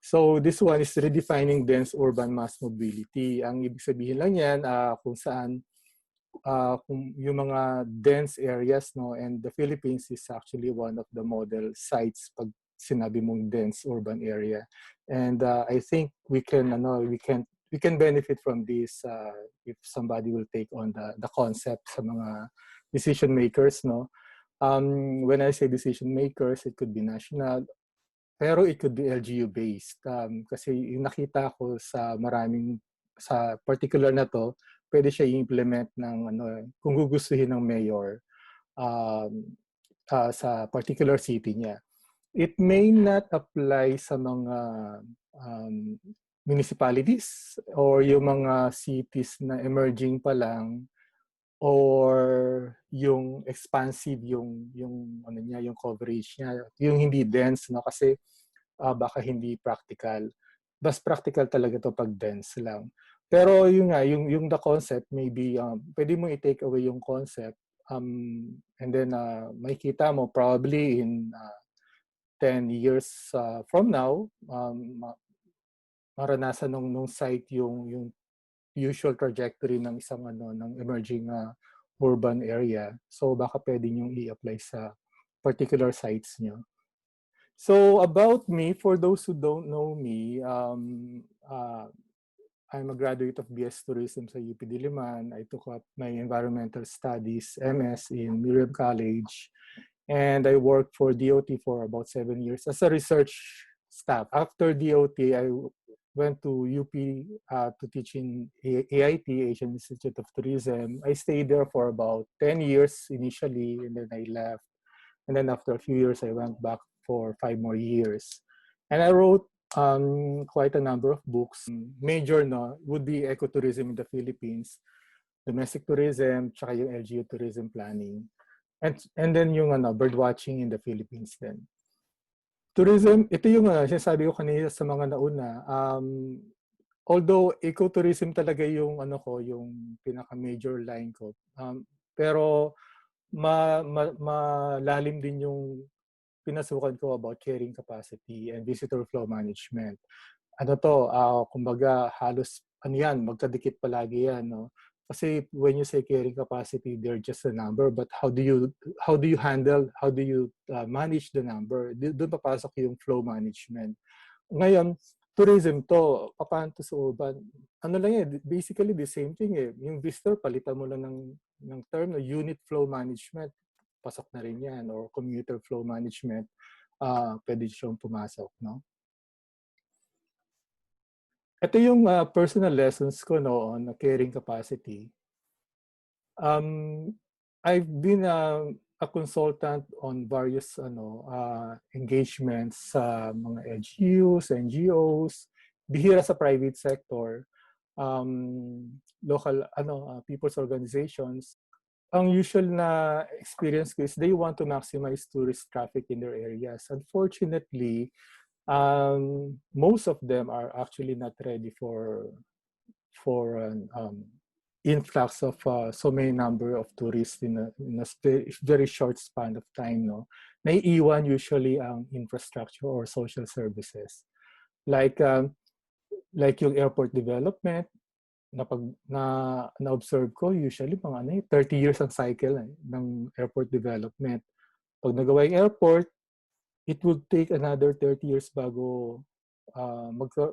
So this one is redefining dense urban mass mobility. Ang ibig sabihin lang yan, kung saan kung yung mga dense areas, no, and the Philippines is actually one of the model sites pag sinabi mong dense urban area. And I think we can benefit from this if somebody will take on the concept sa mga decision makers, no. When I say decision makers, it could be national, pero it could be LGU based. Kasi yung nakita ko sa particular na to, pwede siya i-implement ng kung gugustuhin ng mayor sa particular city niya. It may not apply sa mga municipalities or yung mga cities na emerging pa lang, or yung expansive yung coverage niya, yung hindi dense, no, kasi baka hindi practical. Mas practical talaga to pag dense lang. Pero yung the concept, maybe pwede mo i-take away yung concept, and then makikita mo probably in 10 years from now, maranasan nung site yung usual trajectory ng isang ng emerging urban area. So baka pwede nyo i-apply sa particular sites nyo. So about me, for those who don't know me, I'm a graduate of BS Tourism sa UP Diliman. I took up my Environmental Studies MS in Miriam College, and I worked for DOT for about 7 years as a research staff. After DOT, I went to UP to teach in AIT, Asian Institute of Tourism. I stayed there for about 10 years initially, and then I left. And then after a few years, I went back for 5 more years. And I wrote quite a number of books. Major would be ecotourism in the Philippines, domestic tourism, tsaka yung LGU tourism planning. And then yung bird watching in the Philippines then. Tourism, ito yung sinasabi ko kanina sa mga nauna. Although ecotourism talaga yung yung pinaka-major line ko. Pero malalim din yung pinasukan ko about carrying capacity and visitor flow management. Kumbaga halos magkadikit palagi yan, no? Kasi when you say carrying capacity, they're just a number, but how do you manage the number? Doon papasok yung flow management. Ngayon, tourism to, paano to sa urban? Basically the same thing eh. Yung visitor, palitan mo lang ng term, unit flow management, pasok na rin yan, or commuter flow management, pwede siyang pumasok, no? Ito yung personal lessons ko on carrying capacity. I've been a consultant on various engagements sa mga LGUs, NGOs, bihira sa private sector, local people's organizations. Ang usual na experience ko is they want to maximize tourist traffic in their areas. Unfortunately, most of them are actually not ready for an influx of so many number of tourists in a very short span of time, no? Naiiwan usually ang infrastructure or social services. Like yung airport development, na-observe ko, usually mga 30 years ang cycle ng airport development. Pag nagawa yung airport, it would take another 30 years bago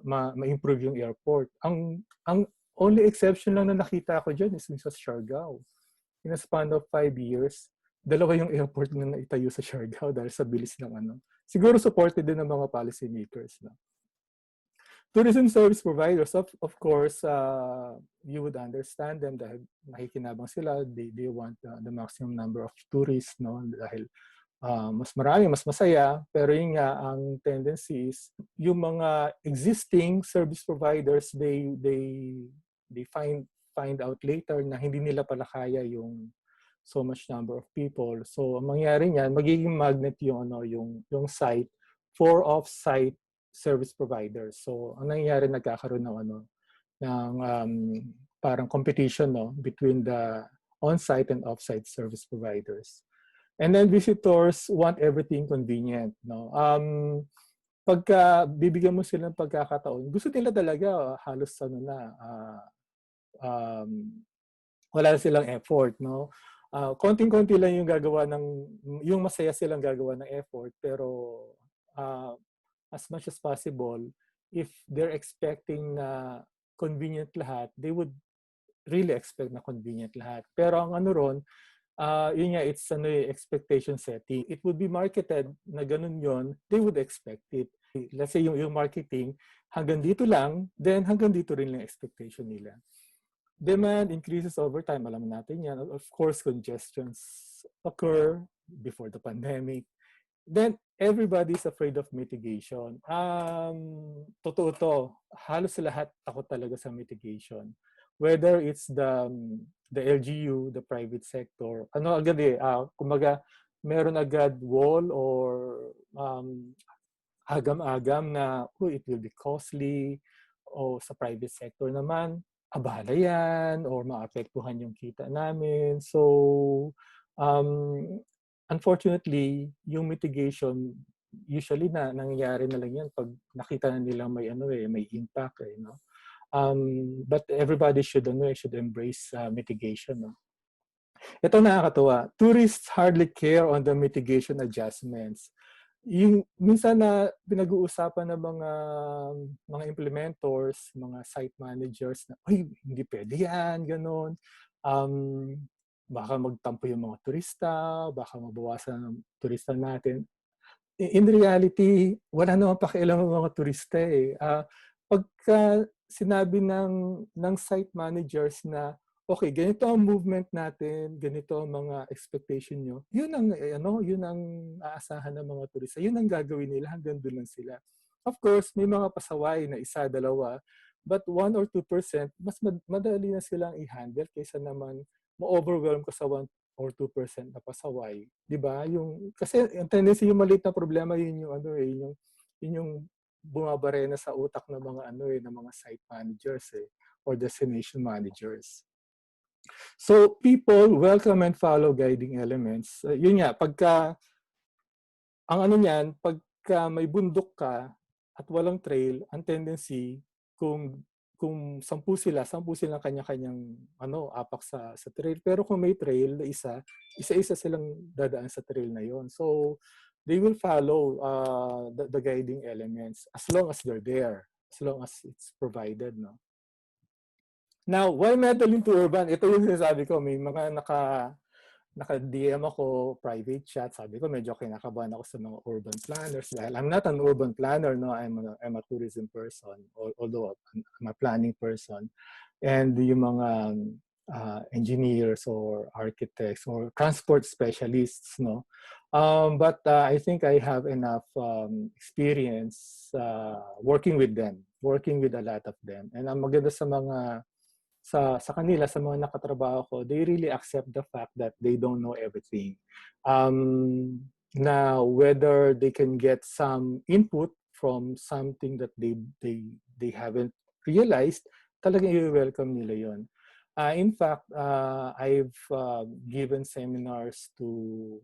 ma-improve yung airport. Ang only exception lang na nakita ko dyan is sa Siargao. In a span of 5 years, dalawa yung airport na naitayo sa Siargao dahil sa bilis ng Siguro supported din ng mga policy makers. No? Tourism service providers, of course, you would understand them dahil nakikinabang sila. They want the maximum number of tourists, no? Dahil mas marami, mas masaya. Pero yun nga, ang tendency is yung mga existing service providers, they find out later na hindi nila pala kaya yung so much number of people. So ang mangyari niyan, magiging magnet yung site for off-site service providers. So ang nangyayari, nagkakaroon ng parang competition, no, between the on-site and off-site service providers. And then visitors want everything convenient, no. pagka bibigyan mo sila ng pagkakataon, gusto nila talaga halos um, wala silang effort, no? Konting-konti lang yung gagawa yung masaya silang gagawa ng effort, pero uh, as much as possible, if they're expecting na convenient lahat, they would really expect na convenient lahat. Pero ang ano ron, yun nga, it's expectation setting. It would be marketed na ganun yon, they would expect it. Let's say yung marketing, hanggang dito lang, then hanggang dito rin lang expectation nila. Demand increases over time. Alam natin yan. Of course, congestions occur before the pandemic. Then, everybody's afraid of mitigation. Totoo to. Halos lahat takot talaga sa mitigation. Whether it's the LGU, the private sector, ano agad kumaga, meron agad wall or agam-agam na, it will be costly, o sa private sector naman, abala yan, or maapektuhan yung kita namin. So, unfortunately, yung mitigation, usually nangyayari na lang yan pag nakita na nila may impact. No? But everybody should embrace mitigation. No? Ito nakakatuwa. Tourists hardly care on the mitigation adjustments. Yung minsan na pinag-uusapan ng mga implementors, mga site managers na, hindi pwede yan, ganun. Baka magtampo yung mga turista, baka mabawasan ang turista natin. In reality, wala naman pakialam ang mga turista eh. Pagka sinabi ng site managers na, okay, ganito ang movement natin, ganito ang mga expectation nyo, yun ang aasahan ng mga turista. Yun ang gagawin nila, hanggang doon lang sila. Of course, may mga pasaway na isa, dalawa, but 1 or 2%, mas madali na silang i-handle kaysa naman ma-overwhelm ka sa 1 or 2% na pasaway. Diba? Kasi ang tendency yung maliit na problema, yun yung bumabarena sa utak ng mga site managers or destination managers. So people welcome and follow guiding elements. Yun nga, pagka may bundok ka at walang trail, ang tendency kung 10 silang kanya-kanyang apak sa trail. Pero kung may trail na isa-isa silang dadaan sa trail na yon. So they will follow the guiding elements as long as they're there, as long as it's provided, no. Now, why meddling to urban? Ito yung sinasabi ko, may mga naka-DM ako, private chat. Sabi ko, medyo kinakabahan ako sa mga urban planners. Dahil I'm not an urban planner, no? I'm a tourism person, although I'm a planning person. And yung mga engineers or architects or transport specialists, no? But I think I have enough experience working with a lot of them. And ang maganda sa kanila, sa mga nakatrabaho ko, they really accept the fact that they don't know everything. Na whether they can get some input from something that they haven't realized, talagang i-welcome nila yon. In fact, I've given seminars to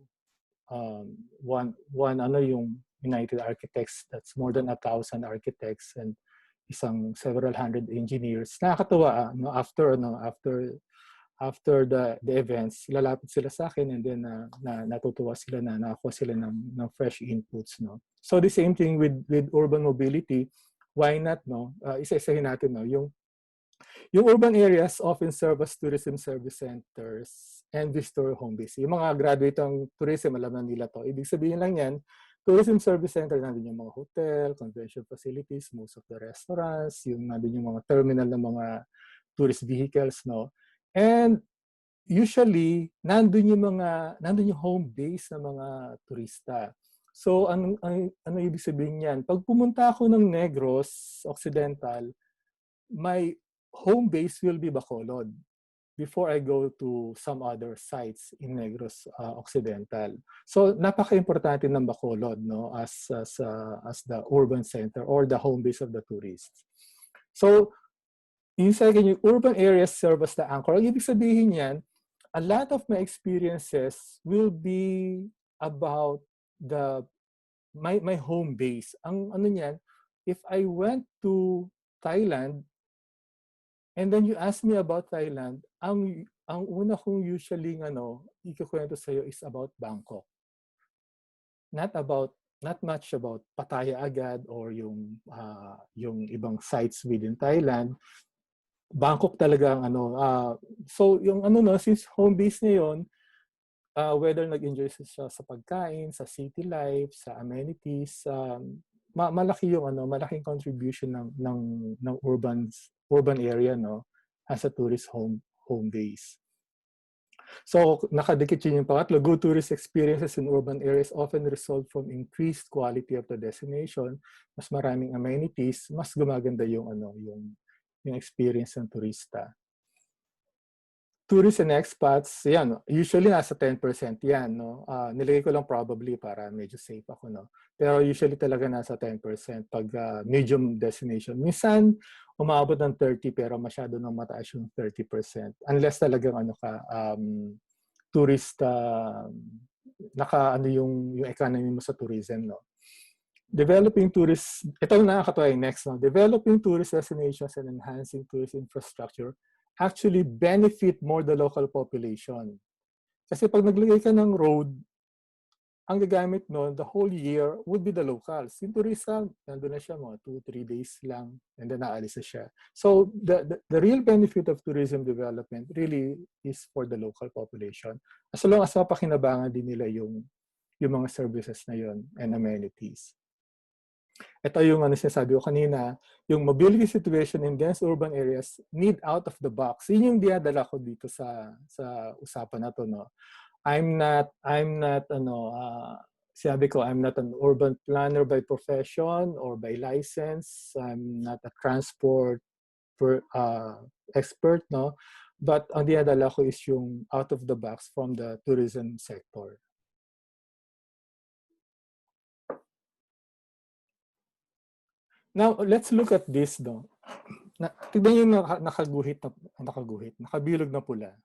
yung United Architects, that's more than 1,000 architects and several hundred engineers. Nakakatuwa, after the events, lalapit sila sa akin and then natutuwa sila na nakakuha sila ng fresh inputs, no. So the same thing with urban mobility. Why not, no? Isa-isahin natin, no, yung urban areas often serve as tourism service centers and visitor home base. Yung mga graduate ng tourism, alam na nila to. Ibig sabihin lang yan, tourism service center, nandun yung mga hotel, convention facilities, most of the restaurants, nandun yung mga terminal ng mga tourist vehicles, no? And usually, nandun yung home base ng mga turista. So, ano ibig sabihin yan? Pag pumunta ako ng Negros Occidental, my home base will be Bacolod before I go to some other sites in Negros Occidental. So napaka-importante ng Bacolod, no, as the urban center or the home base of the tourists. So yung second, yung urban areas serve as the anchor. Ang ibig sabihin yan, a lot of my experiences will be about the my home base. Ang ano niyan, if I went to Thailand and then you ask me about Thailand, ang una kong usually ikukwento sa iyo is about Bangkok. Not much about Pattaya agad or yung ibang sites within Thailand. Bangkok talaga ang so yung since home base niya yon, whether nag-enjoy siya sa pagkain, sa city life, sa amenities, malaki yung malaking contribution ng urban area as a tourist home base. So nakadikit yun yung pangatlo. Good tourist experiences in urban areas often result from increased quality of the destination. Mas maraming amenities, mas gumaganda yung experience ng turista. Tourists and expats, yan, usually nasa 10% yan, no? Nilagay ko lang probably para medyo safe ako, no? Pero usually talaga nasa 10% pag medium destination. Minsan, umabot ng 30% pero masyado nang mataas yung 30%. Unless talagang tourist, yung economy mo sa tourism, no? Developing tourist, ito na nakakatawa yung next, no? Developing tourist destinations and enhancing tourist infrastructure actually benefit more the local population. Kasi pag naglagay ka ng road, ang gagamit nun the whole year would be the locals. Yung turista, nandun na siya mga 2-3 days lang and then naalis na siya. So the real benefit of tourism development really is for the local population. As long as mapakinabangan din nila yung mga services na yun and amenities. Ito yung sinasabi ko kanina, yung mobility situation in dense urban areas need out of the box. Yun yung dinadala ko dito sa usapan na to, no. I'm not sabi ko, I'm not an urban planner by profession or by license. I'm not a transport expert, no. But ang dinadala ko is yung out of the box from the tourism sector. Now, let's look at this, no. Tignan yung nakabilog na pula.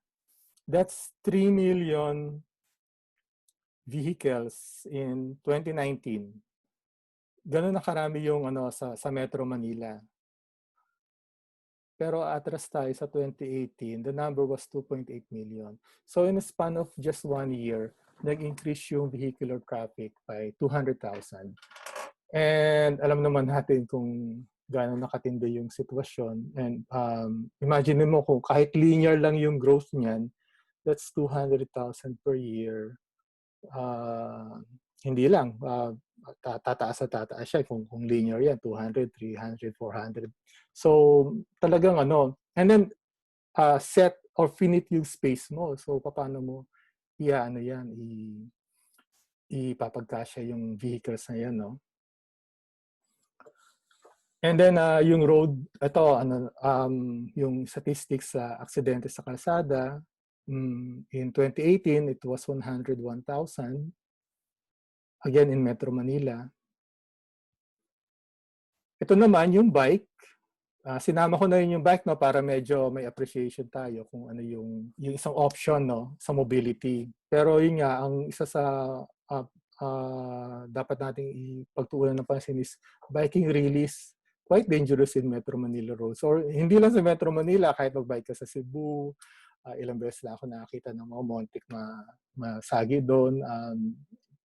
That's 3 million vehicles in 2019. Ganun na karami yung sa Metro Manila. Pero atras tayo sa 2018, the number was 2.8 million. So in a span of just 1 year, nag-increase yung vehicular traffic by 200,000. And alam naman natin kung gaano nakatindi yung sitwasyon. And imagine mo kung kahit linear lang yung growth niyan, that's 200,000 per year. Hindi lang. Tataas siya kung linear yan. 200, 300, 400. So talagang and then set or finite yung space mo. So paano mo ipapagkasya yung vehicles na yan, no? And then yung road, ito yung statistics sa aksidente sa kalsada, in 2018 it was 101,000 again in Metro Manila. Ito naman yung bike. Sinama ko na yung bike, no, para medyo may appreciation tayo kung ano yung isang option, no, sa mobility. Pero yun nga, ang isa sa dapat nating ipagtuunan ng pansin is biking really is quite dangerous in Metro Manila roads. Or hindi lang sa Metro Manila, kahit magbike ka sa Cebu, ilang beses na ako nakakita ng mga montik masagi doon,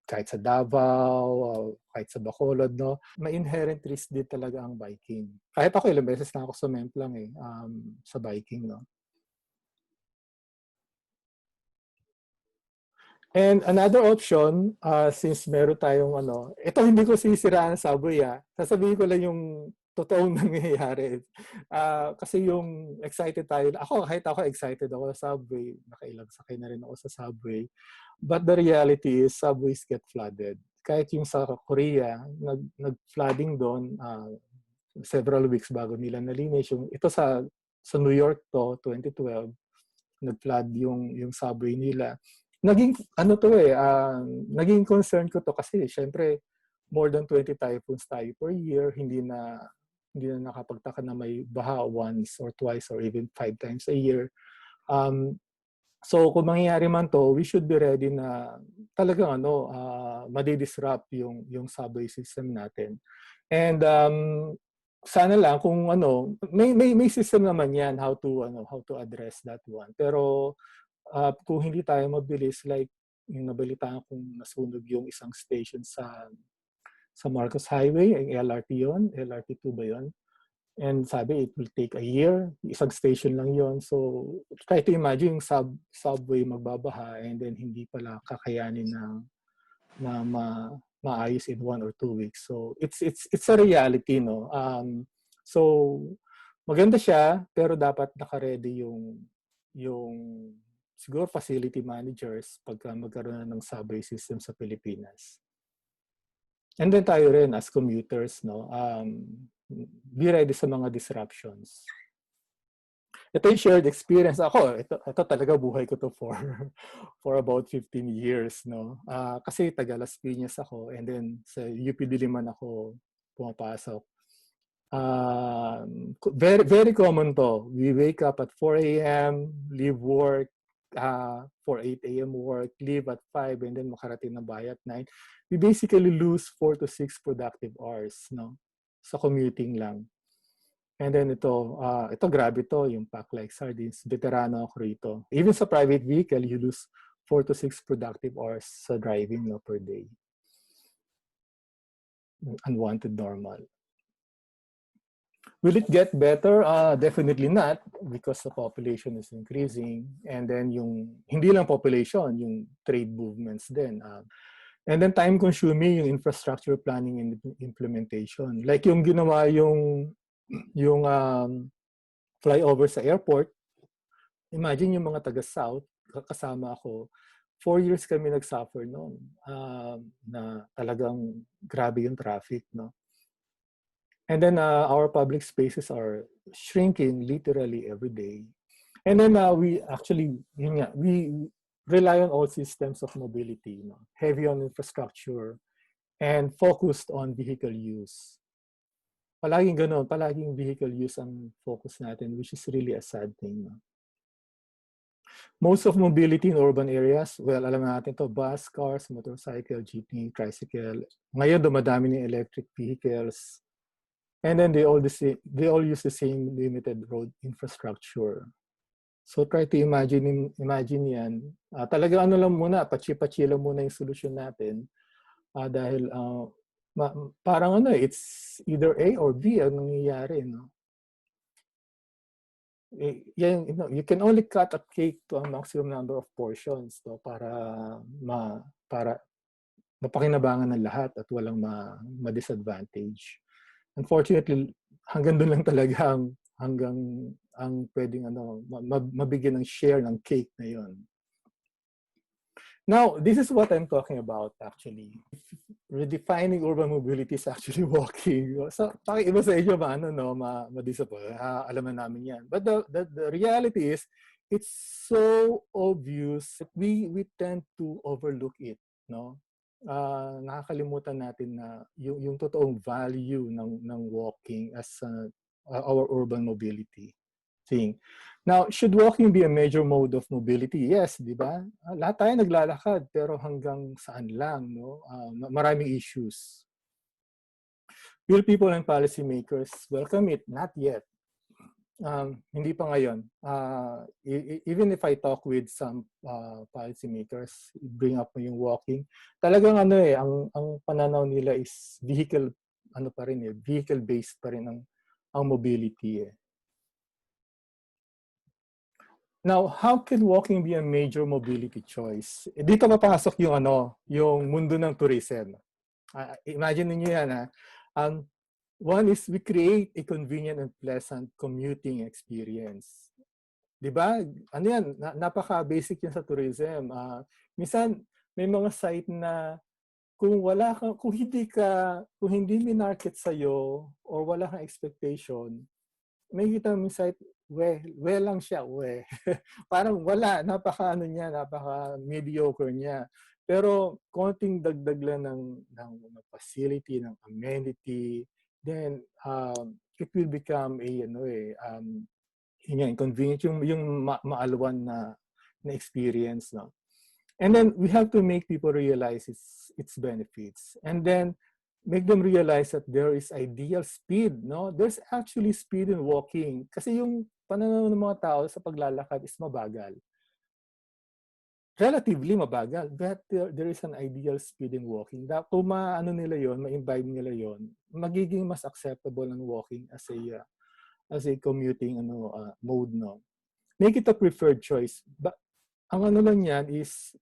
kahit sa Davao, kahit sa Bacolod, no? May inherent risk din talaga ang biking. Kahit ako ilang beses na ako sumemplang sa biking, no? And another option, since meron tayong ito hindi ko sisiraan sa subway, sasabihin ko lang yung totoong nangyayari. Kasi yung excited tayo, kahit ako excited ako sa subway, nakailang sakay na rin ako sa subway. But the reality is, subways get flooded. Kahit yung sa Korea, nag-flooding doon several weeks bago nila nalinis. Ito sa New York to, 2012, nag-flood yung subway nila. Naging naging concern ko to kasi syempre more than 20 typhoons tayo per year, hindi na nakapagtaka na may baha once or twice or even 5 times a year. So kung mangyayari man to, we should be ready na talagang madi-disrupt yung subway system natin. And sana lang kung may system naman yan how to address that one. Pero kung hindi tayo mabilis, like yung nabalitaan kong nasunog yung isang station sa Marcos Highway, ang LRT yun, LRT2 ba yun? And sabi, it will take a year. Isang station lang yon. So, try to imagine yung subway magbabaha and then hindi pala kakayanin na maayos in 1 or 2 weeks. So, it's a reality, no? So, maganda siya, pero dapat naka-ready yung siguro facility managers pagka magkaroon na ng subway system sa Pilipinas. And then tayo rin as commuters, no? Be ready sa mga disruptions. Ito yung shared experience. Ito talaga buhay ko to for about 15 years, no? Kasi taga Las Piñas ako and then sa UP Diliman ako pumapasok. Very, very common to. We wake up at 4 a.m., leave work, for 8 a.m. work, leave at 5, and then makarating na bahay at 9. We basically lose 4 to 6 productive hours, no? Sa commuting lang. And then ito grabe to, yung pack like sardines. Veterano ako rito. Even sa private vehicle, you lose 4 to 6 productive hours sa driving, no, per day. Unwanted normal. Will it get better? Definitely not, because the population is increasing. And then hindi lang population, yung trade movements din. And then time-consuming yung infrastructure planning and implementation. Like yung ginawa yung flyover sa airport. Imagine yung mga taga-South, kasama ako, 4 years kami nag-suffer noon, na talagang grabe yung traffic, no? And then our public spaces are shrinking literally every day. And then we rely on all systems of mobility, no? Heavy on infrastructure and focused on vehicle use. Palaging ganun, palaging vehicle use ang focus natin, which is really a sad thing, no? Most of mobility in urban areas, well, alam natin to, bus, cars, motorcycle, jeepney, tricycle. Ngayon, dumadami ng electric vehicles. And then they all use the same limited road infrastructure. So try to imagine yan. Talaga lang muna, patsi-patsi lang muna yung solusyon natin. Dahil parang it's either A or B ang nangyayari, no? You can only cut a cake to a maximum number of portions, no, para mapakinabangan ng lahat at walang ma-disadvantage. Unfortunately, hanggang doon lang talaga ang pwedeng mabigyan ng share ng cake na yon. Now, this is what I'm talking about actually. Redefining urban mobility is actually walking. So, iba sa inyo ma-disappoint. Alam na namin yan. But the reality is, it's so obvious that we tend to overlook it, no? Nakakalimutan natin na yung totoong value ng walking as our urban mobility thing. Now, should walking be a major mode of mobility? Yes, di ba? Lahat tayo naglalakad, pero hanggang saan lang, no? Maraming issues. Will people and policymakers welcome it? Not yet. Hindi pa ngayon. Even if I talk with some policymakers, bring up yung walking, talagang ang pananaw nila is vehicle-based pa rin ang mobility. Now, how can walking be a major mobility choice? Dito papasok yung mundo ng tourism. Imagine niyo yan, one is we create a convenient and pleasant commuting experience. 'Di ba? Yan, napaka-basic yan sa tourism. Minsan may mga site na kung hindi minarket sa iyo or wala kang expectation, may kita mo site, lang siya, parang wala, napaka-mediocre niya. Pero konting dagdag lang ng facility, ng amenity, then it will become inconvenient, yung maalwan na na experience, no? And then we have to make people realize its benefits. And then make them realize that there is ideal speed, no? There's actually speed in walking. Kasi yung pananaw ng mga tao sa paglalakad is mabagal. Relatively mabagal, but there is an ideal speed in walking. Kung maano nila yon, ma-imbibe nila yon, magiging mas acceptable ang walking as a commuting mode, no? Make it a preferred choice. But ang ano lang yan is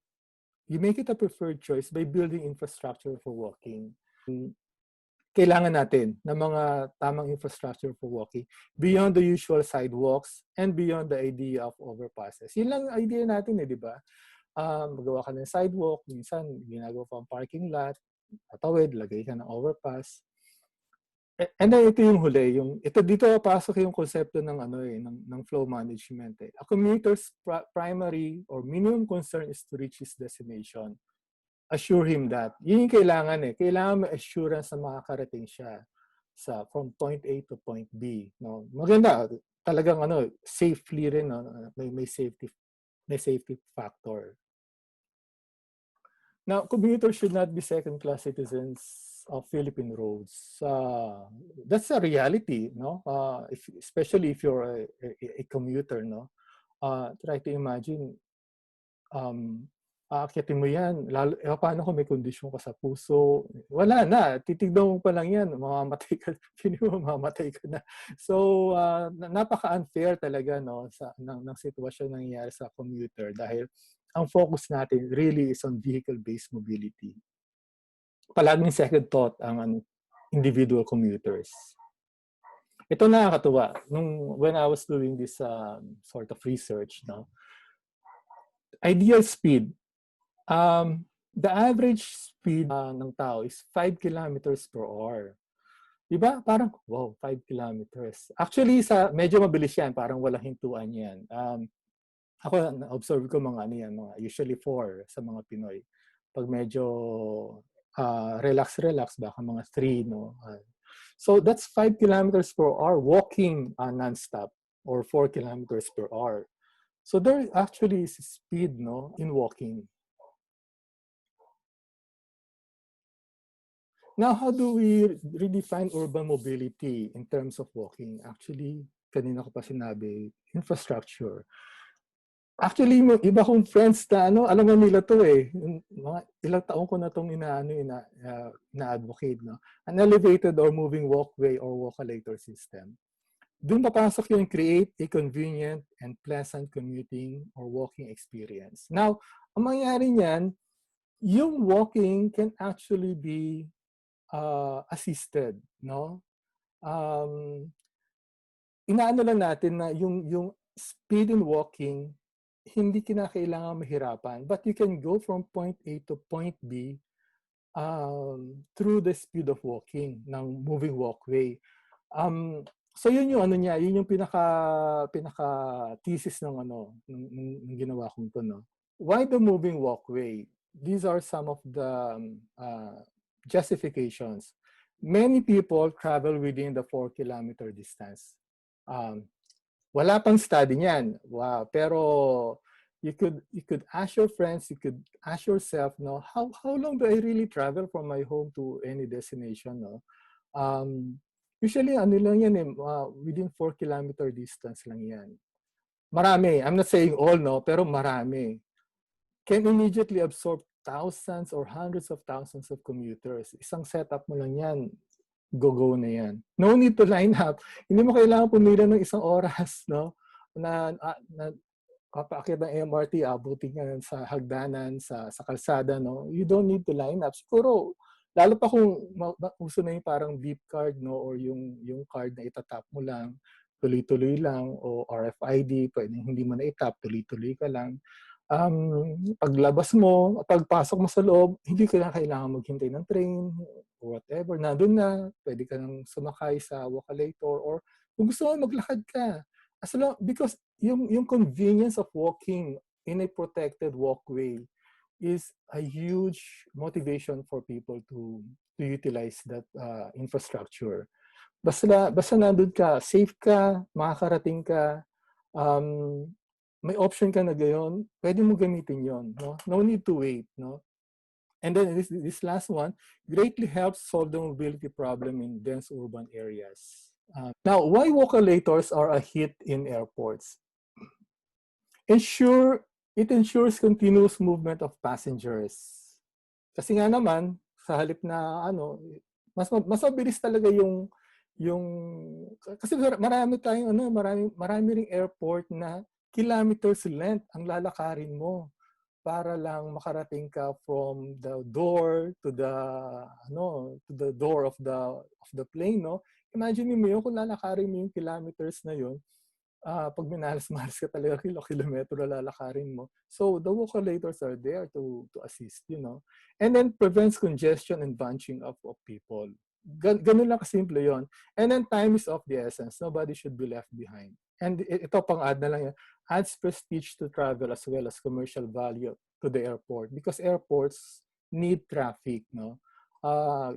you make it a preferred choice by building infrastructure for walking. Kailangan natin ng mga tamang infrastructure for walking beyond the usual sidewalks and beyond the idea of overpasses. Yun lang ang idea natin, di ba? Magawa ka ng sidewalk, minsan ginagawa pa ang parking lot, tatawid, lagay ka ng overpass. And then ito yung huli, dito pasok yung konsepto ng ng flow management. A commuter's primary or minimum concern is to reach his destination. Assure him that. Yun yung kailangan eh. Kailangan may assurance na makakarating siya from point A to point B. No? Maganda, talagang safely rin, no? May safety factor. Now, commuters should not be second-class citizens of Philippine roads. That's a reality, no? Especially if you're a commuter, no? Try to imagine, aakyatin mo yan, paano kung may kondisyon ka sa puso? Wala na, titignan mo pa lang yan, mamamatay ka, mamamatay ka na. So, napaka-unfair talaga, no, ng sitwasyon nangyayari sa commuter dahil ang focus natin really is on vehicle-based mobility. Palaging second thought ang individual commuters. Ito nakakatuwa. When I was doing this sort of research, no, ideal speed, the average speed ng tao is 5 kilometers per hour. Diba? Parang, wow, 5 kilometers. Actually, medyo mabilis yan. Parang walang hintuan yan. Ako, na-observe ko mga usually 4 sa mga Pinoy. Pag medyo relax, baka mga 3, no? So, that's 5 kilometers per hour walking non-stop or 4 kilometers per hour. So, there actually is speed, no, in walking. Now, how do we redefine urban mobility in terms of walking? Actually, kanina ko pa sinabi, infrastructure. Actually, iba kong friends na alam na nila to eh. Mga ilang taon ko na itong ina-advocate, no? An elevated or moving walkway or walkalator system. Doon papasok yung create a convenient and pleasant commuting or walking experience. Now, ang mangyayari niyan, yung walking can actually be assisted, no? Inaano lang natin na yung speed in walking, hindi kinakailangan mahirapan, but you can go from point A to point B through the speed of walking ng moving walkway. So yun yung yun yung pinaka thesis ng ng ginawa kong to, no. Why the moving walkway? These are some of the justifications. Many people travel within the 4-kilometer distance. Wala pang study niyan. Wow. Pero you could ask your friends, you could ask yourself, no, how long do I really travel from my home to any destination, no? Usually lang yan within 4-kilometer distance lang yan. Marami. I'm not saying all, no, pero marami. Can immediately absorb thousands or hundreds of thousands of commuters. Isang setup mo lang yan, go na yan. No need to line up. Hindi mo kailangan pumila ng isang oras, no? Na kapaakyat ng MRT, abutin ka sa hagdanan, sa kalsada, no? You don't need to line up. Siguro, lalo pa kung uso na yung parang beep card, no? Or yung card na itatap mo lang, tuloy-tuloy lang, o RFID, pwedeng hindi mo na itap, tuloy-tuloy ka lang. Paglabas mo, pagpasok mo sa loob, hindi ka na kailangan maghintay ng train or whatever. Nandun na, pwede ka nang sumakay sa Walkalator or kung gusto mo, maglakad ka. As long, because yung convenience of walking in a protected walkway is a huge motivation for people to utilize that infrastructure. Basta nandun ka, safe ka, makakarating ka, may option ka na gayon, pwede mo gamitin yon, no? No need to wait, no? And then this last one greatly helps solve the mobility problem in dense urban areas. Now, why walkalators are a hit in airports? It ensures continuous movement of passengers. Kasi nga naman, sa halip na mas mabilis talaga yung kasi marami tayong marami ring airport na kilometers length ang lalakarin mo para lang makarating ka from the door to the door of the plane, no? Imagine mo yun kung lalakarin mo yung kilometers na yun, pag minalas-malas ka talaga kilometro na lalakarin mo. So the walkalators are there to assist, you know. And then prevents congestion and bunching up of people. Ganun lang kasimple yon. And then time is of the essence. Nobody should be left behind. And ito pang-add na lang yan. Adds prestige to travel as well as commercial value to the airport because airports need traffic, no?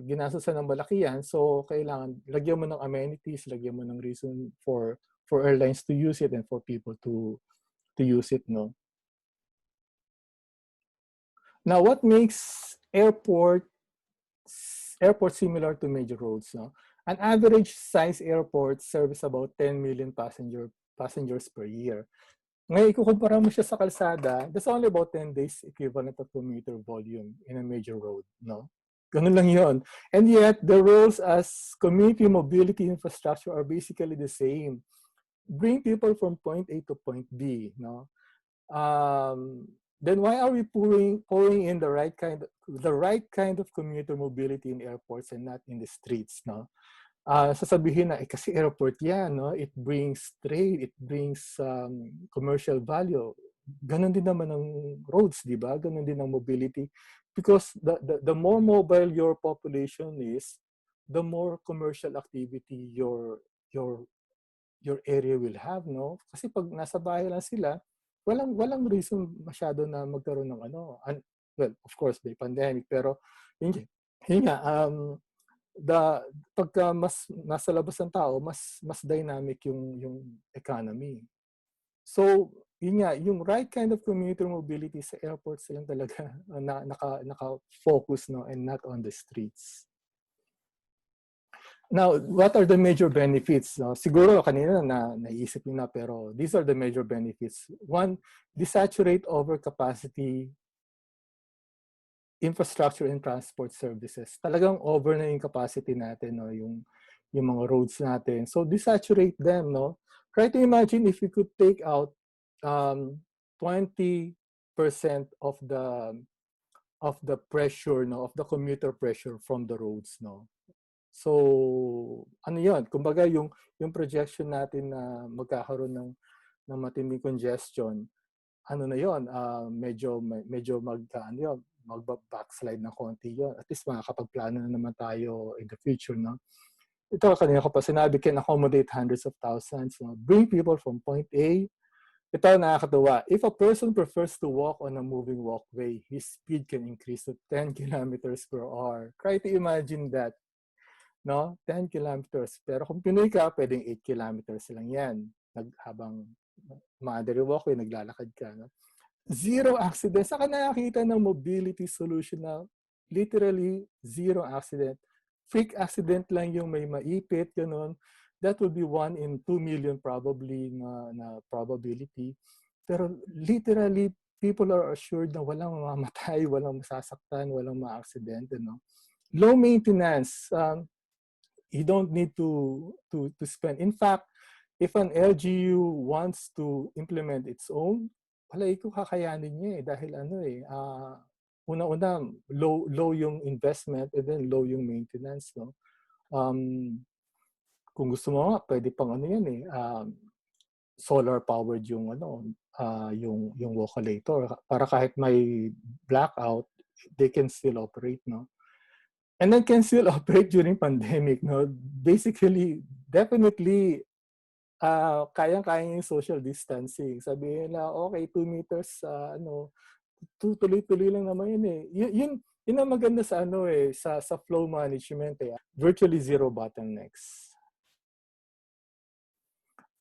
Ginastosan ng malaki yan, so kailangan lagyan mo ng amenities, lagyan mo ng reason for airlines to use it and for people to use it, no? Now, what makes airport similar to major roads, no? An average size airport serves about 10 million passengers per year. Ngayon, ikukumpara mo siya sa kalsada, that's only about 10 days equivalent of commuter volume in a major road, no? Ganun lang yun. And yet, the roles as community mobility infrastructure are basically the same. Bring people from point A to point B, no? Then why are we pouring in the right kind of commuter mobility in airports and not in the streets, no? Sasabihin na kasi airport yan, no? It brings trade, it brings commercial value. Ganon din naman ng roads, di ba? Ganon din ng mobility. Because the more mobile your population is, the more commercial activity your area will have, no? Kasi pag nasa bahay lang sila, walang reason masyado na magkaroon ng well, of course, may pandemic, pero yun nga, pagka mas nasa labas ng tao, mas dynamic yung economy. So, yun nga, yung right kind of commuter mobility sa airports lang talaga naka-focus, no, and not on the streets. Now, what are the major benefits? No? Siguro kanina naisip niyo na, pero these are the major benefits. One, desaturate overcapacity infrastructure and transport services. Talagang over na yung capacity natin, no? yung mga roads natin. So desaturate them, no? Try to imagine if we could take out 20% of the pressure, no, of the commuter pressure from the roads, no. So ano 'yon? Kumbaga yung projection natin na magkakaroon ng matinding congestion, ano na 'yon, medyo magba-backslide ng konti 'yon. At least makakapagplano na naman tayo in the future, no? Ito kanina ko pa sinabi, can accommodate hundreds of thousands, no? Bring people from point A. Ito nakakatuwa. If a person prefers to walk on a moving walkway, his speed can increase to 10 kilometers per hour. Try to imagine that, no? 10 kilometers. Pero kung Pinoy ka, pwedeng 8 kilometers lang yan. Habang Madre Walkway, naglalakad ka, no? Zero accidents. Saka nakakita ng mobility solution na literally zero accident. Freak accident lang yung may maipit, ganun. That would be 1 in 2 million probably na probability. Pero literally, people are assured na walang mamamatay, walang masasaktan, walang ma-accident, no? Low maintenance. You don't need to spend. In fact, if an LGU wants to implement its own, palagi ko kakayanin niya dahil una-una low yung investment and then low yung maintenance, no. Kung gusto mo nga pwede pang solar powered yung yung walkalator para kahit may blackout they can still operate, no. And then can still operate during pandemic, no. Basically, definitely kayang-kaya yung social distancing. Sabihin na, okay, 2 meters, tuloy-tuloy lang naman yun eh. Yun ang maganda sa sa flow management eh. Virtually zero bottlenecks.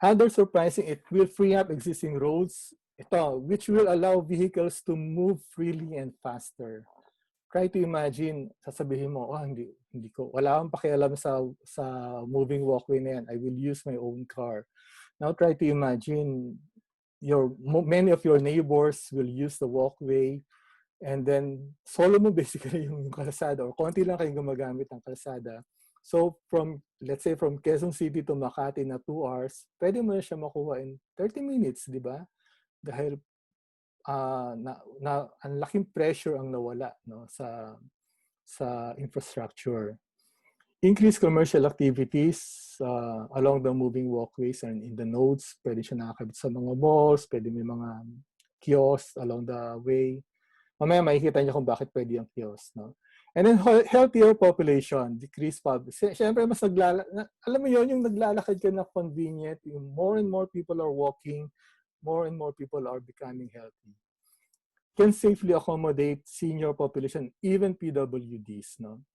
Other surprising, it will free up existing roads Ito, which will allow vehicles to move freely and faster. Try to imagine, sasabihin mo, hindi ko, wala akong pakialam sa moving walkway na yan. I will use my own car. Now try to imagine many of your neighbors will use the walkway, and then solo mo basically yung kalsada, or konti lang kayong gumagamit ng kalsada. So let's say from Quezon City to Makati na 2 hours, pwede mo na siya makuha in 30 minutes, di ba? Dahil ang laking pressure ang nawala, no, sa infrastructure. Increase commercial activities along the moving walkways and in the nodes. Pwede siya nakakabit sa mga malls, pwede may mga kiosks along the way. Mamaya makikita niyo kung bakit pwede yung kiosk, no? And then healthier population, decreased public. Siyempre mas alam mo yun, yung naglalakad ka na convenient, yung more and more people are walking, more and more people are becoming healthy. Can safely accommodate senior population, even PWDs, no?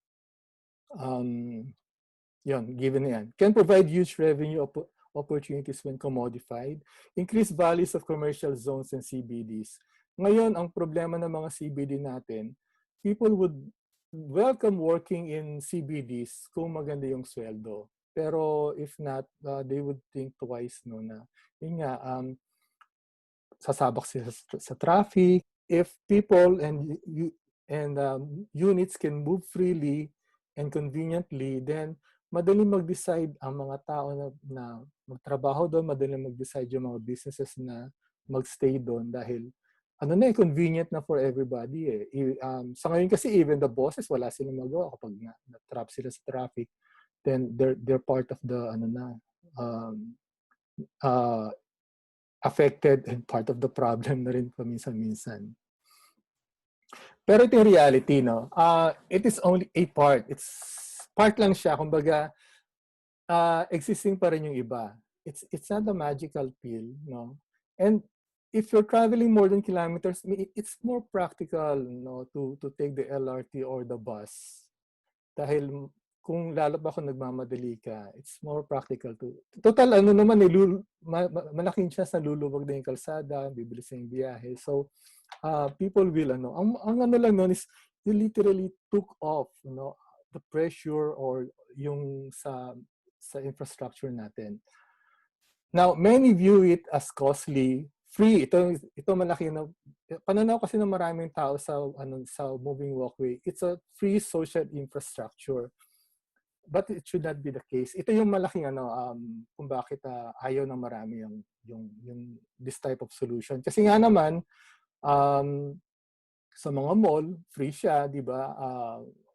Given yan. Can provide huge revenue opportunities when commodified. Increase values of commercial zones and CBDs. Ngayon, ang problema ng mga CBD natin, people would welcome working in CBDs kung maganda yung sweldo. Pero if not, they would think twice, no, na yun nga, sasabak sila sa traffic. If people and units can move freely and conveniently, then madaling mag-decide ang mga tao na magtrabaho doon, madaling mag-decide yung mga businesses na mag-stay doon dahil convenient na for everybody eh. Sa ngayon kasi even the bosses, wala silang magawa kapag na-trap sila sa traffic, then they're part of the affected and part of the problem na rin paminsan-minsan. Pero ito yung reality, no? It is only a part. It's part lang siya. Kumbaga, existing pa rin yung iba. It's not a magical pill, no? And if you're traveling more than kilometers, it's more practical, no, to take the LRT or the bus. Dahil kung lalo pa kung nagmamadali ka, it's more practical to. Total, malaking chance na luluwag na yung kalsada, bibilis na yung biyahe. So, people will, ang lang nun is, you literally took off, the pressure or yung sa infrastructure natin. Now, many view it as costly, free. Ito malaki na pananaw kasi ng maraming tao sa moving walkway. It's a free social infrastructure. But it should not be the case. Ito yung malaking kung bakit ayaw ng marami yung this type of solution. Kasi nga naman sa mga mall, free siya, di ba?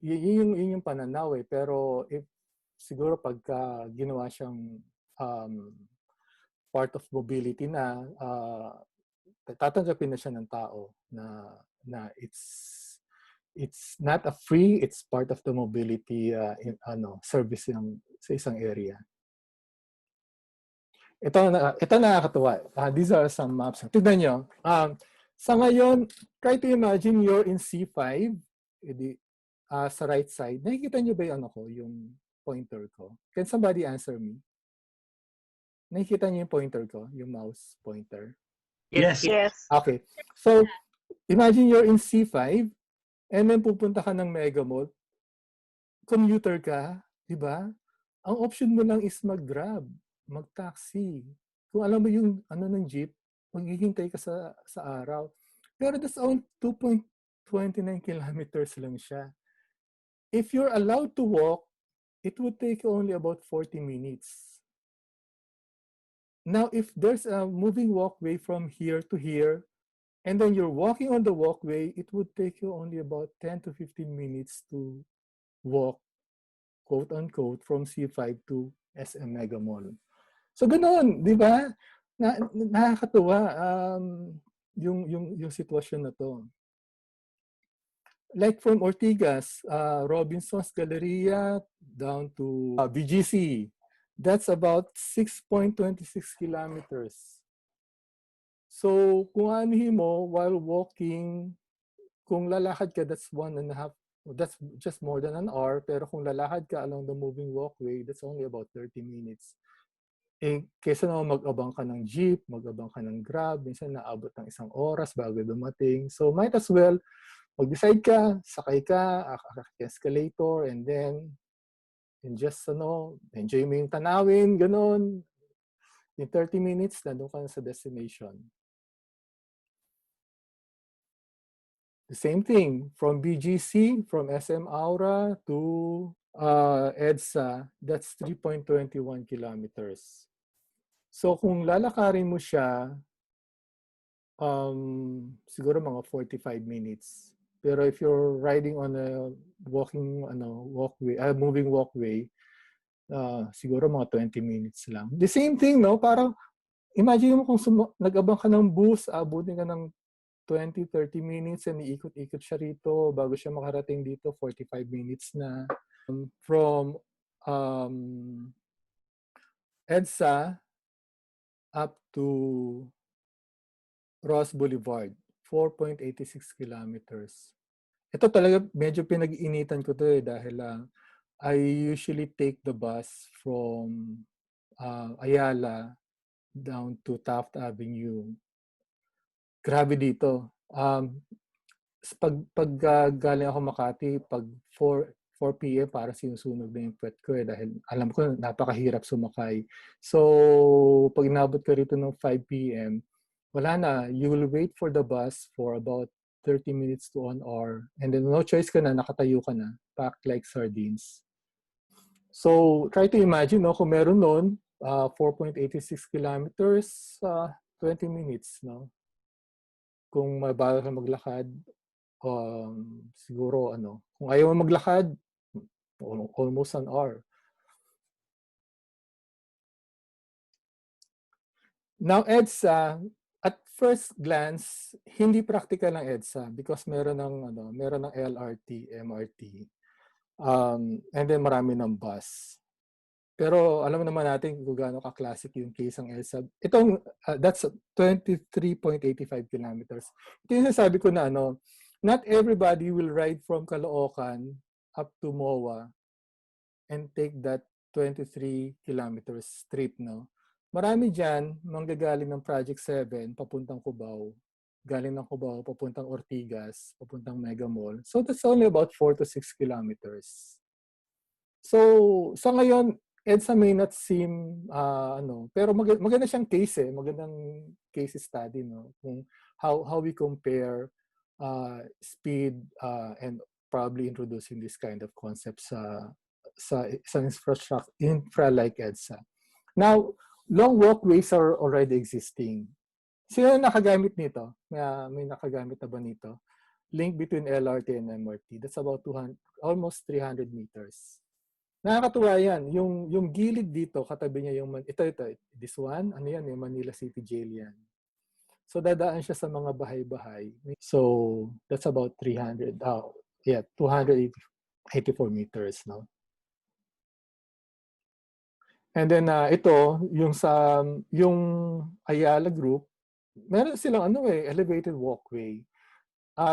Yun yung pananaw eh. Pero siguro pagka ginawa siyang part of mobility na, tatanggapin na siya ng tao na it's not a free, it's part of the mobility service sa isang area. Ito nakakatuwa. These are some maps. Tignan nyo. Sa ngayon, try to imagine you're in C5, sa right side. Nakikita nyo ba yung pointer ko? Can somebody answer me? Nakikita niyo yung pointer ko, yung mouse pointer? Yes. Okay. So, imagine you're in C5 and then pupunta ka ng Mega Mall. Commuter ka, di ba? Ang option mo lang is mag-grab, mag-taxi. Kung alam mo yung ng jeep, maghihintay ka sa araw. Pero that's only 2.29 kilometers lang siya. If you're allowed to walk, it would take you only about 40 minutes. Now, if there's a moving walkway from here to here, and then you're walking on the walkway, it would take you only about 10 to 15 minutes to walk, quote unquote, from C5 to SM Mega Mall. So, ganoon, di ba? Nakakatuwa yung sitwasyon na to. Like from Ortigas, Robinson's Galleria, down to BGC, that's about 6.26 kilometers. So, kung anuhin mo, while walking, kung lalakad ka, that's 1.5, that's just more than an hour. Pero kung lalakad ka along the moving walkway, that's only about 30 minutes. kesa naman mag-abang ka ng jeep, mag-abang ka ng grab, minsan naabot ng 1 oras bago dumating. So might as well, mag-decide ka, sakay ka, escalator, and then, just, enjoy mo yung tanawin, ganun. In 30 minutes, nandun ka na sa destination. The same thing, from BGC, from SM Aura to EDSA, that's 3.21 kilometers. So kung lalakarin mo siya, siguro mga 45 minutes. Pero if you're riding on a moving walkway, siguro mga 20 minutes lang. The same thing, no? Parang, imagine mo kung nag-abang ka ng bus, abutin ka ng 20-30 minutes, and iikot-ikot siya rito bago siya makarating dito, 45 minutes na. From EDSA up to Ross Boulevard, 4.86 kilometers. Ito talaga, medyo pinag-iinitan ko to dahil I usually take the bus from Ayala down to Taft Avenue. Grabe dito. Pag galing ako Makati, pag 4 p.m. para sinusunog na yung puwet ko dahil alam ko napakahirap sumakay. So, pag inabot ka rito ng 5 p.m., wala na. You will wait for the bus for about 30 minutes to 1 hour. And then no choice ka na, nakatayo ka na, packed like sardines. So, try to imagine, no, kung meron nun, 4.86 kilometers, 20 minutes, no? Kung mabagal ka maglakad, siguro, kung ayaw mo maglakad, almost an hour. Now, EDSA, at first glance, hindi practical ang EDSA because meron ng LRT, MRT, and then marami ng bus. Pero alam naman natin kung gaano ka-classic yung case ng EDSA. That's 23.85 kilometers. Ito yung sabi ko na not everybody will ride from Caloocan up to MOA and take that 23 kilometers trip, no? Marami dyan, manggagaling ng Project 7, papuntang Cubao. Galing ng Cubao, papuntang Ortigas, papuntang Mega Mall. So that's only about 4 to 6 kilometers. So, sa ngayon, EDSA may not seem, pero maganda siyang case magandang case study, no? Kung how we compare speed and probably introducing this kind of concept sa infra like EDSA. Now, long walkways are already existing. Sino nakagamit nito? May nakagamit na ba nito? Link between LRT and MRT. That's about almost 300 meters. Nakakatuwa yan. Yung gilid dito, katabi niya this one, yung Manila City Jail yan. So dadaan siya sa mga bahay-bahay. So that's about 284 meters, no? And then yung Ayala group, meron silang elevated walkway.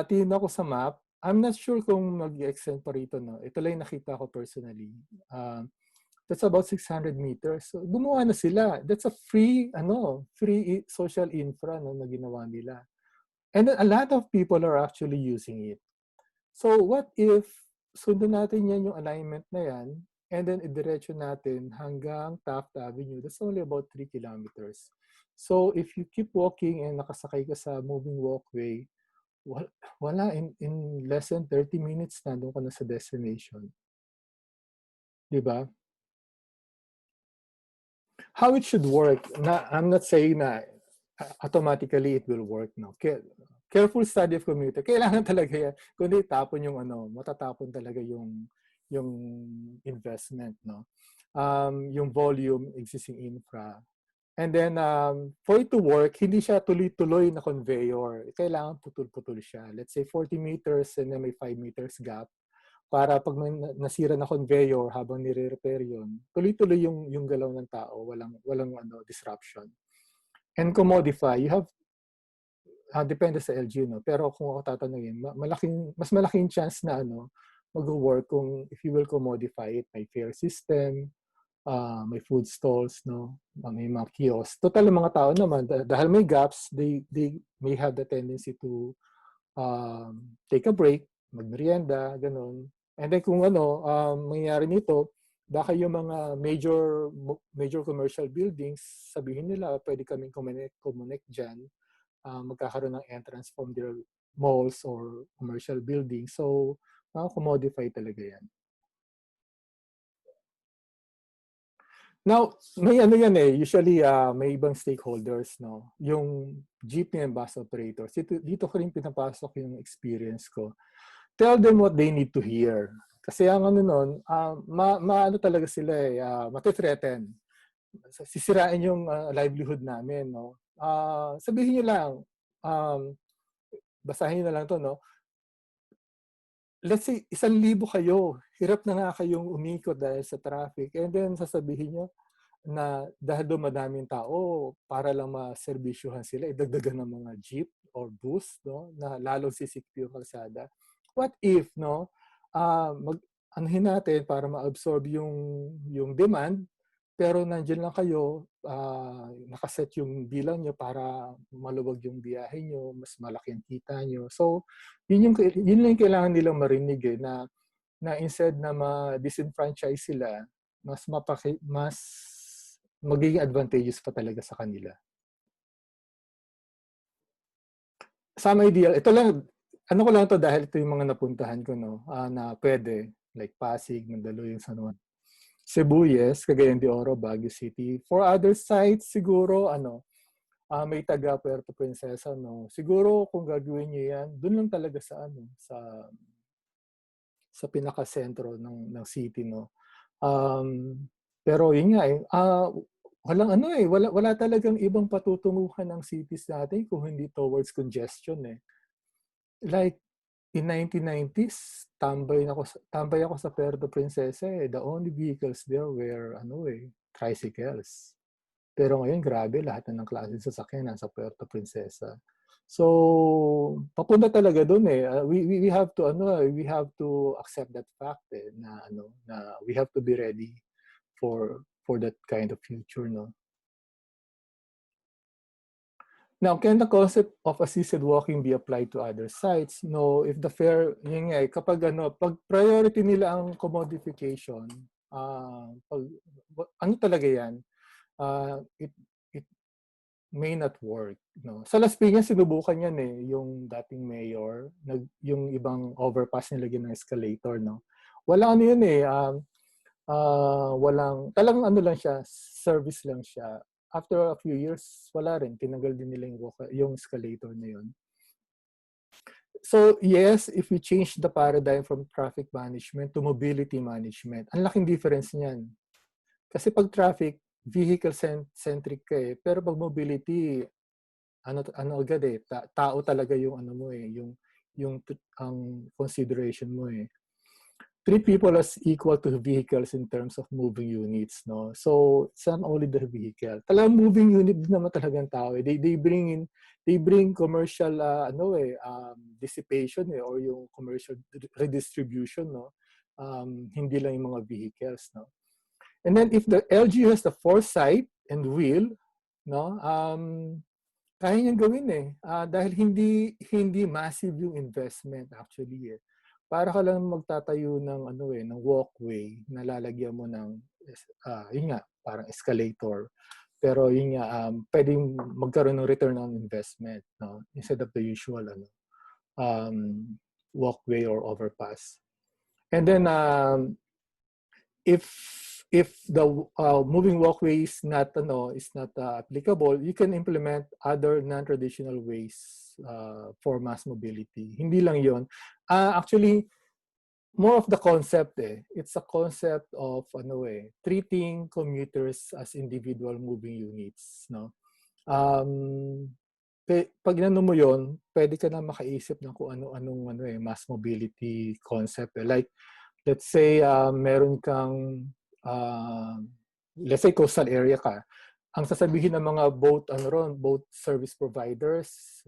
Tingin ako sa map, I'm not sure kung mag-extend pa rito, no? Ito lang yung nakita ko personally. That's about 600 meters. So gumawa na sila. That's a free social infra na ginawa nila. And then a lot of people are actually using it. So what if sundan natin yan yung alignment na yan, and then idiretso natin hanggang Taft Avenue. That's only about 3 kilometers. So if you keep walking and nakasakay ka sa moving walkway, wala, in less than 30 minutes nandun ka na sa destination. Diba? How it should work, I'm not saying na automatically it will work. No? Careful study of commuter. Kailangan talaga yan. Kundi tapon yung matatapon talaga yung investment, no? Yung volume, existing infra. And then, for it to work, hindi siya tuloy-tuloy na conveyor. Kailangan putol-putol siya. Let's say 40 meters and then may 5 meters gap. Para pag may nasira na conveyor habang nire-repair yun, tuloy-tuloy yung galaw ng tao. Walang disruption. And kung modify, you have, depende sa LG, no? Pero kung ako tatanungin, mas malaking chance na mag-work kung if you will commodify it, may fare system, may food stalls, no? May mga kiosks. Total, yung mga tao naman, dahil may gaps, they may have the tendency to take a break, magmerienda, ganun. And then kung mangyayari nito, baka yung mga major commercial buildings, sabihin nila, pwede kaming connect dyan, magkakaroon ng entrance from their malls or commercial buildings. So, commodify talaga yan. Now, may yan usually may ibang stakeholders, no? Yung jeepney and bus operators. Dito ko rin pinapasok yung experience ko. Tell them what they need to hear. Kasi ang nun, maano talaga sila matithreaten. Sisirain yung livelihood namin, no? Sabihin nyo lang, basahin nyo na lang to, no? Let's say, 1,000 kayo. Hirap na nga kayong umikot dahil sa traffic. And then, sasabihin nyo na dahil dumadaming tao, para lang maserbisyuhan sila, idagdagan ng mga jeep or bus, no? Na lalong sisikip yung kalsada. What if, no? Anuhin natin para ma-absorb yung demand, pero nandiyan lang kayo, nakaset yung bilang nyo para maluwag yung biyahe nyo, mas malaki ang kita nyo. So, yun lang yung kailangan nilang marinig na instead na ma-disenfranchise sila, mas magiging advantageous pa talaga sa kanila. Some ideal, ito lang, ano ko lang to dahil ito yung mga napuntahan ko, no, na pwede, like Pasig, Mandaluyong, San Juan. Cebu, yes, Cagayan de Oro, Baguio City. For other sites, siguro, may taga Puerto Princesa, no. Siguro, kung gagawin niyo yan, dun lang talaga sa pinaka-sentro ng city, no. Pero yun nga, wala talagang ibang patutunguhan ng cities natin kung hindi towards congestion, eh. Like, in 1990s, tambay ako sa Puerto Princesa, eh. The only vehicles there were, tricycles. Pero ngayon, grabe, lahat ng klase sasakyan nasa Puerto Princesa. So, papunta talaga doon, eh. We have to accept that fact, eh, na we have to be ready for that kind of future, no. Now, can the concept of assisted walking be applied to other sites? No, if the fare, yun nga, pag priority nila ang commodification, ano talaga yan? It may not work, no. Sa Las Piñas, sinubukan yan, eh, yung dating mayor, yung ibang overpass nilagyan ng escalator, no. Walang yun, eh, walang, talagang lang siya, service lang siya. After a few years, wala rin. Tinanggal din nila yung escalator na yun. So, yes, if we change the paradigm from traffic management to mobility management, ang laking difference niyan. Kasi pag traffic, vehicle-centric ka, eh. Pero pag mobility, agad, eh. Tao talaga yung ang consideration mo, eh. Treat people as equal to vehicles in terms of moving units, no? So, it's not only the vehicle. Talagang moving unit din naman talagang tao, eh. They bring commercial, dissipation, eh, or yung commercial redistribution, no? Hindi lang yung mga vehicles, no? And then, if the LGU has the foresight and will, no? Kaya niyang gawin, eh. Dahil hindi massive yung investment, actually, eh. Para ka lang magtatayo ng ng walkway na lalagyan mo ng yun nga, parang escalator. Pero yun nga, pwedeng magkaroon ng return on investment, no, instead of the usual walkway or overpass. And then if the moving walkway is not applicable, you can implement other non-traditional ways for mass mobility. Hindi lang yon. Actually, more of the concept, eh. It's a concept of treating commuters as individual moving units, no. Pag inano mo yon, pwede ka na makaisip ng kung ano-anong mass mobility concept, eh. Like, let's say meron kang let's say coastal area ka. Ang sasabihin ng mga boat service providers,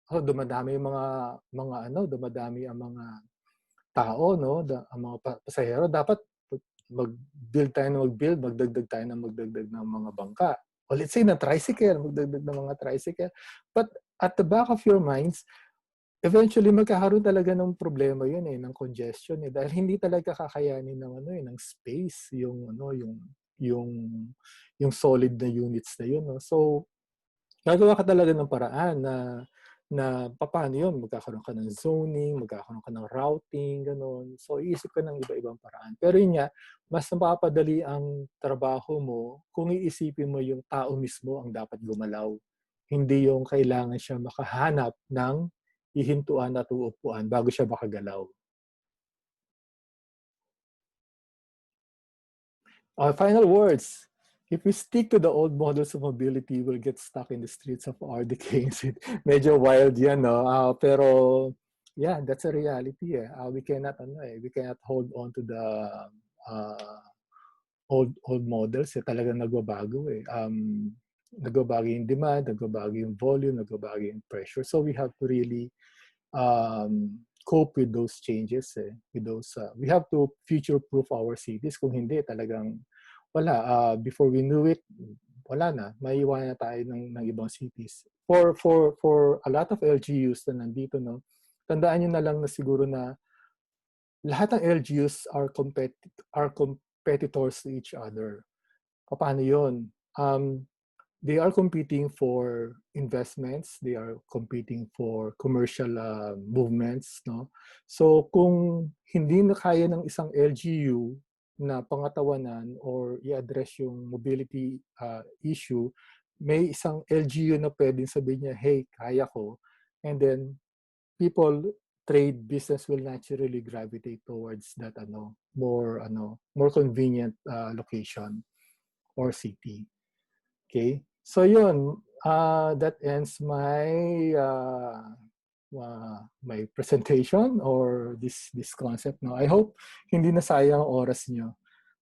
dumadami yung dumadami ang mga tao, no, ang mga pasahero, dapat mag-build tayo na mag-build, magdagdag tayo na magdagdag ng mga bangka. O let's say na tricycle, magdagdag ng mga tricycle. But at the back of your minds, eventually magkakaroon talaga ng problema yun ng congestion dahil hindi talaga kakayanin ng ng space yung yung solid na units na yun, no? So gagawa ka talaga ng paraan na paano yun, magkakaroon ka ng zoning, magkakaroon ka ng routing, ganun. So iisip ka ng iba-ibang paraan. Pero yun nga, mas napapadali ang trabaho mo kung iisipin mo yung tao mismo ang dapat gumalaw. Hindi yung kailangan siya makahanap ng hihintuan at uupuan bago siya makagalaw. Final words. If we stick to the old models of mobility, we'll get stuck in the streets of our decades. Medyo wild yan, no? Pero, yeah, that's a reality. We cannot hold on to the uh, old models. Talagang nagbabago. Nagbabago yung demand, nagbabago yung volume, nagbabago yung pressure. So we have to really cope with those changes. We have to future-proof our cities. Kung hindi, talagang wala. Before we knew it, wala na. Maiiwanan na tayo ng ibang cities. For a lot of LGUs na nandito, no, tandaan nyo na lang na siguro na lahat ng LGUs are competitors to each other. Paano yun? They are competing for investments. They are competing for commercial movements. No? So kung hindi na kaya ng isang LGU na pangatawanan or i-address yung mobility issue, may isang LGU na pwedeng sabihin niya, hey, kaya ko. And then trade business will naturally gravitate towards that more convenient location or city. Okay? So yun, that ends my presentation or this concept. No? I hope hindi na sayang ang oras nyo.